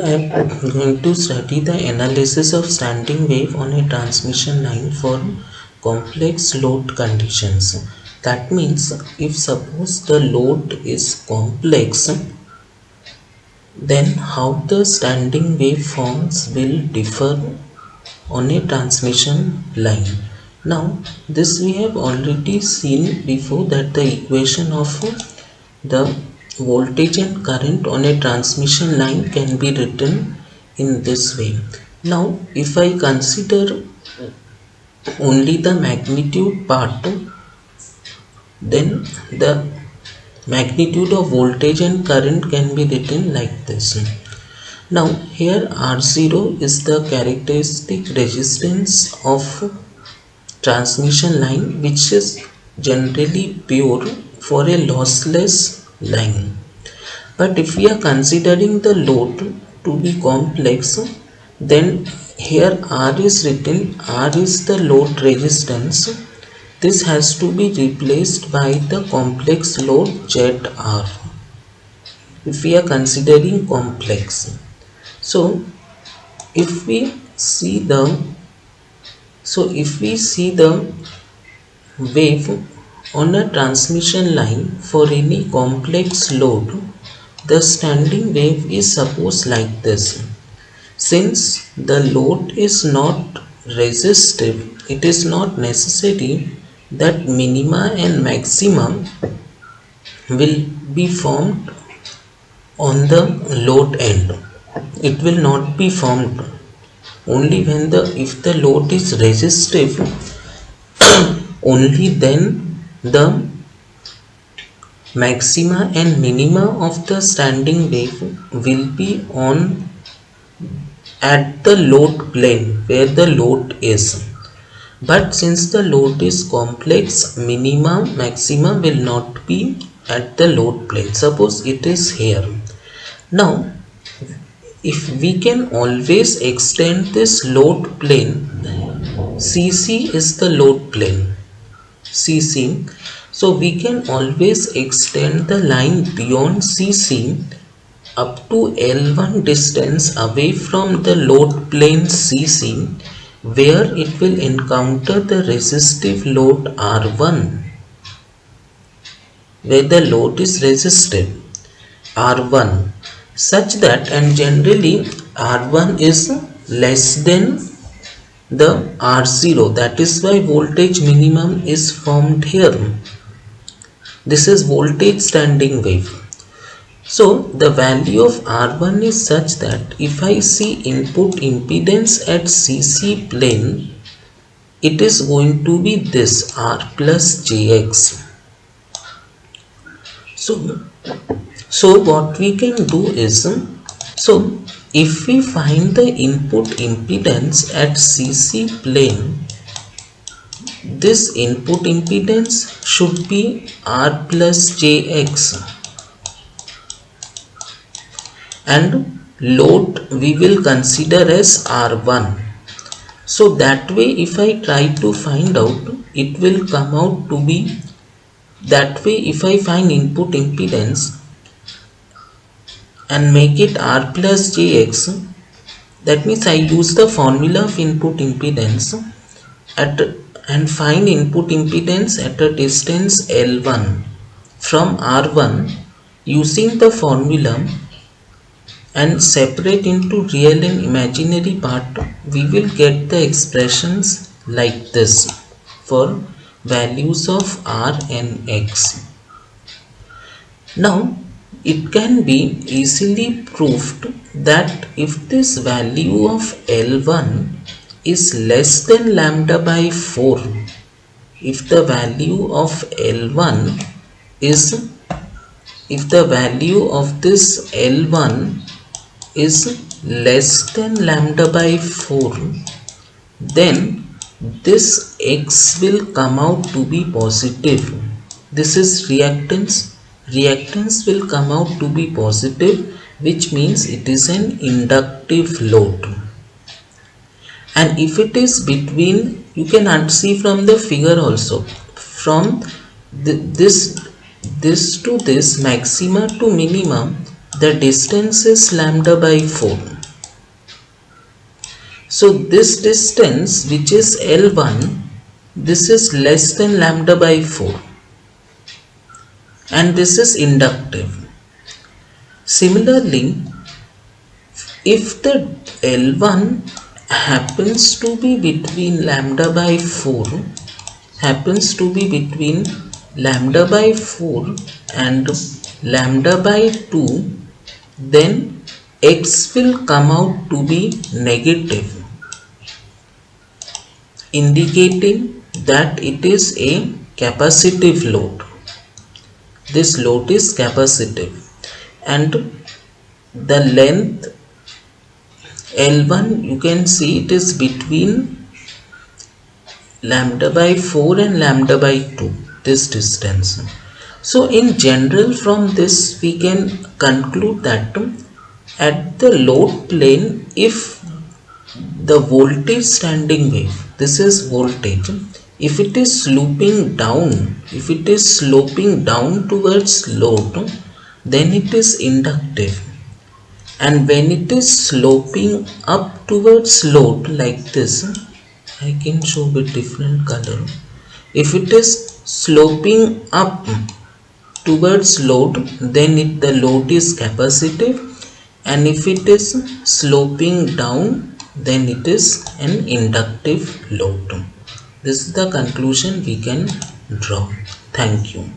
I am going to study the analysis of standing wave on a transmission line for complex load conditions. That means if suppose the load is complex, then how the standing waveforms will differ on a transmission line. Now this we have already seen before, that the equation of the voltage and current on a transmission line can be written in this way. Now if I consider only the magnitude part, then the magnitude of voltage and current can be written like this. Now here R0 is the characteristic resistance of transmission line, which is generally pure for a lossless line. But if we are considering the load to be complex, then here R is written, R is the load resistance. This has to be replaced by the complex load ZR if we are considering complex. So if we see the wave on a transmission line for any complex load, the standing wave is supposed like this. Since the load is not resistive, it is not necessary that minima and maximum will be formed on the load end. It will not be formed. Only when if the load is resistive, only then the maxima and minima of the standing wave will be on at the load plane where the load is. But since the load is complex, minima, maxima will not be at the load plane. Suppose it is here. Now if we can always extend this load plane, CC is the load plane, CC. So we can always extend the line beyond CC up to L1 distance away from the load plane CC, where it will encounter the resistive load R1, where the load is resistive R1, such that, and generally R1 is less than the R0. That is why voltage minimum is formed here. This is voltage standing wave. So the value of R1 is such that if I see input impedance at CC plane, it is going to be this R plus JX. So what we can do is, so if we find the input impedance at CC plane, this input impedance should be R plus JX, and load we will consider as R1. So that way if I try to find out, it will come out to be that way. If I find input impedance and make it R plus JX, that means I use the formula of input impedance and find input impedance at a distance L1 from R1 using the formula and separate into real and imaginary part, we will get the expressions like this for values of R and X. Now it can be easily proved that if this value of L1 is less than lambda by 4, if the value of L1 is, if the value of this L1 is less than lambda by 4, then this X will come out to be positive. This is reactance. Reactance will come out to be positive, which means it is an inductive load. And if it is between, you can see from the figure also, from this to this maxima to minimum, the distance is lambda by 4. So this distance, which is L1, this is less than lambda by 4, and this is inductive. Similarly, if the L1 happens to be between lambda by 4 and lambda by 2, then x will come out to be negative, indicating that it is a capacitive load. This load is capacitive, and the length L1, you can see it is between lambda by 4 and lambda by 2, this distance. So in general, from this we can conclude that at the load plane, if the voltage standing wave, this is voltage, if it is sloping down towards load, then it is inductive. And when it is sloping up towards load like this, I can show with different color. If it is sloping up towards load, then the load is capacitive, and if it is sloping down, then it is an inductive load. This is the conclusion we can draw. Thank you.